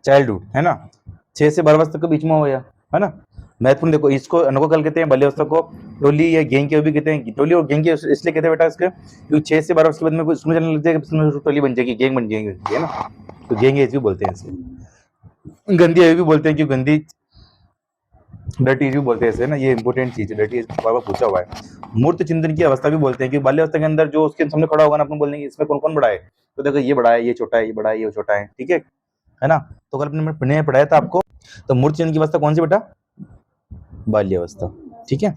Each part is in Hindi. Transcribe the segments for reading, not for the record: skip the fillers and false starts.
चाइल्डहुड, है ना, 6 से 12 वर्ष तक के बीच में हो गया, है ना। महत्वपूर्ण देखो, इसको अनोखा कहते हैं, बाल्यावस्था को टोली या गैंग के भी कहते हैं। टोली और गैंग के इसलिए कहते हैं बेटा इसके, क्योंकि 6 से 12 वर्ष के बाद में कोई स्कूल जाने लग जाएगा, उसमें टोली बन जाएगी, गैंग बन जाएगी, है ना। तो गैंग एज भी बोलते हैं इसको। गंदी एज भी बोलते हैं, क्यों गंदी, डर्टी एज भी बोलते हैं इसे ना। ये इंपॉर्टेंट चीज है, डर्टी एज बार बार पूछा हुआ है। मूर्त चिंतन की अवस्था भी बोलते हैं, कि बाल्यावस्था के अंदर जो उसके सामने खड़ा होगा ना, अपन बोलेंगे इसमें कौन कौन बड़ा है, तो देखो ये बड़ा है, ये छोटा है, ये बड़ा है, ये छोटा है, ठीक है ना। तो कल अपने पढ़ने पढ़ाया था आपको, तो मूर्त चिंतन की अवस्था कौन सी बेटा, बाल्यावस्था, ठीक है।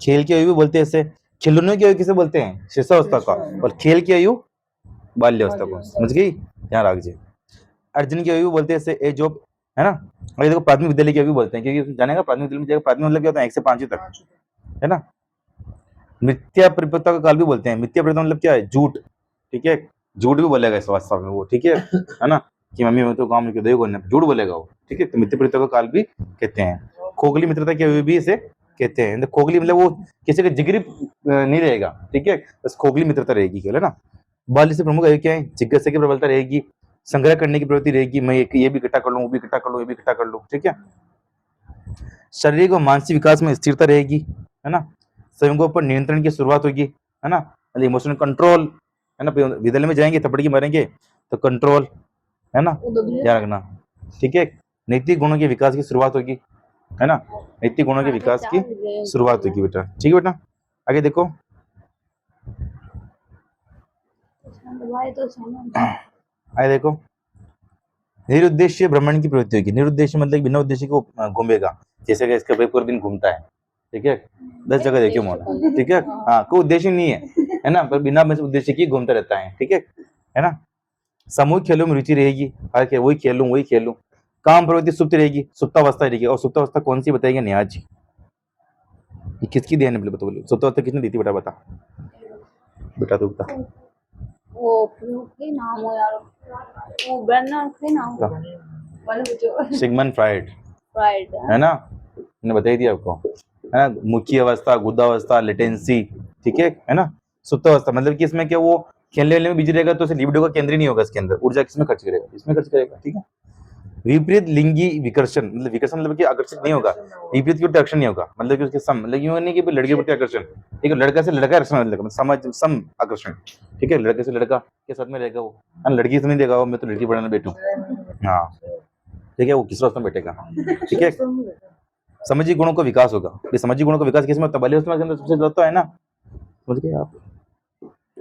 खेल की आयु भी बोलते हैं इसे, खिलौनों की आयु किसे बोलते हैं, शिशावस्था का, और खेल की आयु बाल्यावस्था को, समझ गई, ध्यान रखिए। अर्जुन की आयु बोलते हैं इसे एज ऑफ, है ना। और ये देखो प्राथमिक विद्यालय की आयु बोलते हैं, क्योंकि जानेगा प्राथमिक विद्यालय में जाएगा, प्राथमिक मतलब क्या होता है, 1 से 5 तक, है ना। मिथ्या परिपक्वता का काल भी बोलते हैं, मिथ्या परिपक्वता मतलब क्या है, झूठ, ठीक है, झूठ भी बोलेगा इस अवस्था में वो, ठीक है ना, कि मम्मी मैं तो काम नहीं किया, देखो झूठ बोलेगा वो, ठीक है। तो मिथ्या परिपक्वता का काल भी कहते हैं। खोखली मित्रता की आयु भी इसे कहते हैं। तो खोखली मतलब वो किसी का जिगरी नहीं रहेगा, ठीक है, बस खोखली मित्रता रहेगी केवल, है ना। बाल्य से प्रमुख आयु क्या है, जिज्ञासा की प्रबलता रहेगी, संग्रह करने की प्रवृत्ति रहेगी, मैं ये भी इकट्ठा कर लूं, वो भी इकट्ठा कर लूं, ये भी इकट्ठा कर लूं, ठीक है। शारीरिक और मानसिक विकास में स्थिरता रहेगी, है ना। संयोगों पर नियंत्रण की शुरुआत होगी, है ना, इमोशनल कंट्रोल, है ना। विद्यालय में जाएंगे थप्पड़ की मारेंगे तो कंट्रोल, है ना, ध्यान रखना, ठीक है। नैतिक गुणों के विकास की शुरुआत होगी, है ना, नैतिक गुणों के विकास की शुरुआत होगी बेटा, ठीक है बेटा। आगे देखो, आगे देखो, निरुद्देश्य भ्रमण की प्रवृत्ति होगी। निरुद्देश्य मतलब बिना उद्देश्य को घूमेगा, जैसे कि इसका पूरा दिन घूमता है, ठीक है, 10 जगह देखे मोना, ठीक है, हाँ, कोई उद्देश्य नहीं है ना, पर बिना उद्देश्य की घूमता रहता है, ठीक है ना। सामूहिक खेलों में रुचि रहेगी, हर वही खेल लूं। काम प्रवृत्ति सुप्त रहेगी, सुप्तावस्था रहेगी। और सुप्तावस्था कौन सी बताएगी, न्याज जी, ये किसकी ध्यान है, बताओ, सुप्तावस्था किसने दी थी बेटा, बता बेटा, तू बता। वो के नाम हो यार, वो बर्नर के नाम, सिगमंड फ्राइड, फ्राइड, है ना, मैंने बता ही दिया आपको, है ना। मुख्य अवस्था, गुदावस्था, लेटेंसी, ठीक है ना। सुप्तावस्था मतलब कि इसमें क्या वो खेलने वेलने में बिजी रहेगा, तो लिबिडो का केंद्र नहीं होगा इसके अंदर, ऊर्जा किसमें खर्च करेगा, इसमें खर्च करेगा, ठीक है। विपरीत लिंगी विकर्षण, मतलब विकर्षण मतलब कि आकर्षित नहीं होगा, विपरीत की प्रति आकर्षण नहीं होगा, मतलब कि उसके सम, मतलब यूं नहीं कि लड़के के प्रति आकर्षण, ठीक है, लड़का से लड़का आकर्षण, मतलब समझ सम आकर्षण, ठीक है, लड़के से लड़का के साथ में रहेगा वो, लड़की से नहीं देगा वो, मैं तो लड़की पढ़ाने बैठूं, हाँ, ठीक है, वो किस रास्ते में बैठेगा, ठीक है। सामाजिक गुणों का विकास होगा, सामाजिक गुणों का विकास किसमें होता है, बाल्यावस्था के अंदर सबसे ज्यादा होता है ना, समझ गए आप।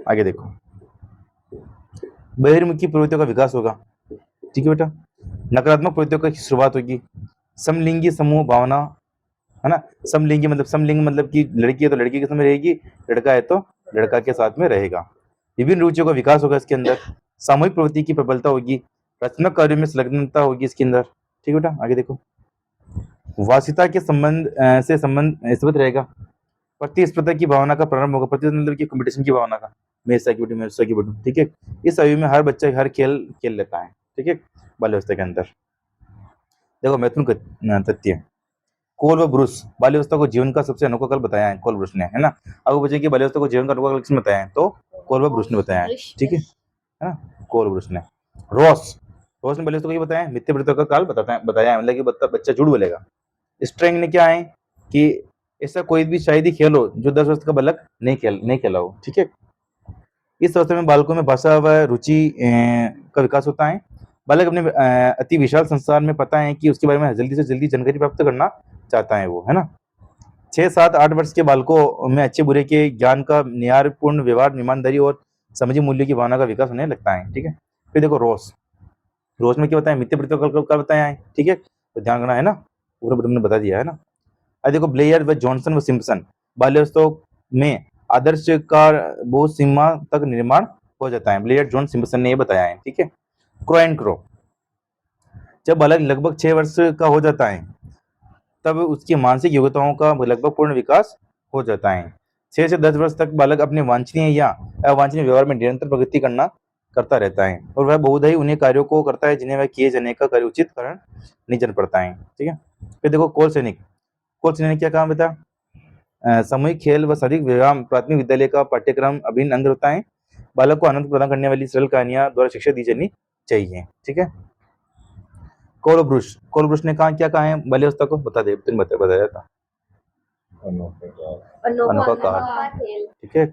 आगे देखो, बहिर्मुखी प्रवृत्तियों का विकास होगा, ठीक है बेटा। नकारात्मक प्रवृत्तियों की शुरुआत होगी। समलिंगी समूह भावना, है ना, समलिंगी मतलब, समलिंग मतलब कि लड़की है तो लड़की के साथ में रहेगी, लड़का है तो लड़का के साथ में रहेगा। विभिन्न रुचियों का विकास होगा इसके अंदर। सामूहिक प्रवृत्ति की प्रबलता होगी, रचनात्मक कार्यों में संलग्नता होगी इसके अंदर, ठीक है बेटा। आगे देखो, वासिता के संबंध से संबंध स्थित रहेगा। प्रतिस्पर्धा की भावना का प्रारंभ होगा, प्रतिस्पर्धा मतलब कि कंपटीशन की भावना का, मैं इससे आगे बढ़ूं, मैं उससे आगे बढ़ूं, ठीक है। इस आयु में हर बच्चा हर खेल खेल लेता है, ठीक है, बाल्यावस्था के अंदर। देखो महत्वपूर्ण तथ्य, कोल व ब्रूस बाल्यावस्था को जीवन का सबसे अनोखा काल बताया है, कोल ब्रूस ने, है ना। अब बच्चे की बाल्यावस्था को जीवन का अनोखा काल किसने बताया है, तो कोल व ब्रूस ने बताया है, ठीक है ना, कोल ब्रूस ने। रॉस ने बाल्यावस्था को ये बताया है, मिथ्या प्रवृत्तियों का काल बताया है, मतलब कि बच्चा झूठ बोलेगा। स्ट्रेंग ने क्या है कि ऐसा कोई भी शायद ही खेल हो जो 10 वर्ष का बालक नहीं खेला हो, ठीक है। इस अवस्था में बालकों में भाषा व रुचि का विकास होता है। बालक अपने अति विशाल संसार में पता है कि उसके बारे में जल्दी से जल्दी जानकारी प्राप्त करना चाहता है वो, है ना। 6, 7, 8 वर्ष के बालकों में अच्छे बुरे के ज्ञान का, न्यायपूर्ण व्यवहार, ईमानदारी और सामाजिक मूल्य की भावना का विकास होने लगता है, ठीक है। फिर देखो रोज में क्या बताया, मिथ्या प्रवृत्तियों का बताया है, ठीक है, तो ध्यान रखना, है ना, पूरा तुमने बता दिया, है ना। अब देखो, ब्लेयर व जॉनसन व सिम्पसन बाल्यावस्था में आदर्श का बहुत सीमा तक निर्माण हो जाता है, ब्लेयर जॉन सिम्पसन ने ये बताया है, ठीक है। क्रो एंड क्रो, जब बालक लगभग 6 वर्ष का हो जाता है तब उसकी मानसिक योग्यताओं का लगभग पूर्ण विकास हो जाता है। 6 से 10 वर्ष तक बालक अपने वांछनीय या अवांछनीय व्यवहार में निरंतर प्रगति करता रहता है, और वह बहुधा ही उन्हीं कार्यों को करता है जिन्हें वह किए जाने का उचित कारण नहीं जान पड़ता है, ठीक है। फिर देखो, कोल सैनिक ने क्या कहा बेटा, सामूहिक खेल व शारीरिक व्यायाम प्राथमिक विद्यालय का पाठ्यक्रम अभिन्न अंग होता है। बालक को आनंद प्रदान करने वाली सरल कहानियां द्वारा शिक्षा दी जानी चाहिए, ठीक है। कोलब्रुश ने कहा है बाल्यावस्था को? बता दे, तुम बताया था। अनोखा काल, ठीक है,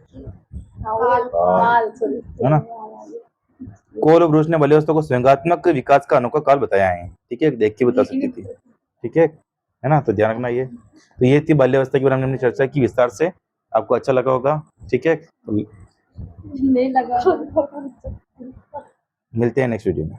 है ना। कोलब्रुश ने बाल्यावस्था को स्वयंगात्मक विकास का अनोखा काल बताया है, ठीक है, देख के बता सकती थी, ठीक है ना। तो ध्यान रखना ये। तो ये थी बाल्यावस्था के बारे में हमने चर्चा की विस्तार से। आपको अच्छा लगा होगा, ठीक है। नहीं लगा। मिलते हैं नेक्स्ट वीडियो में।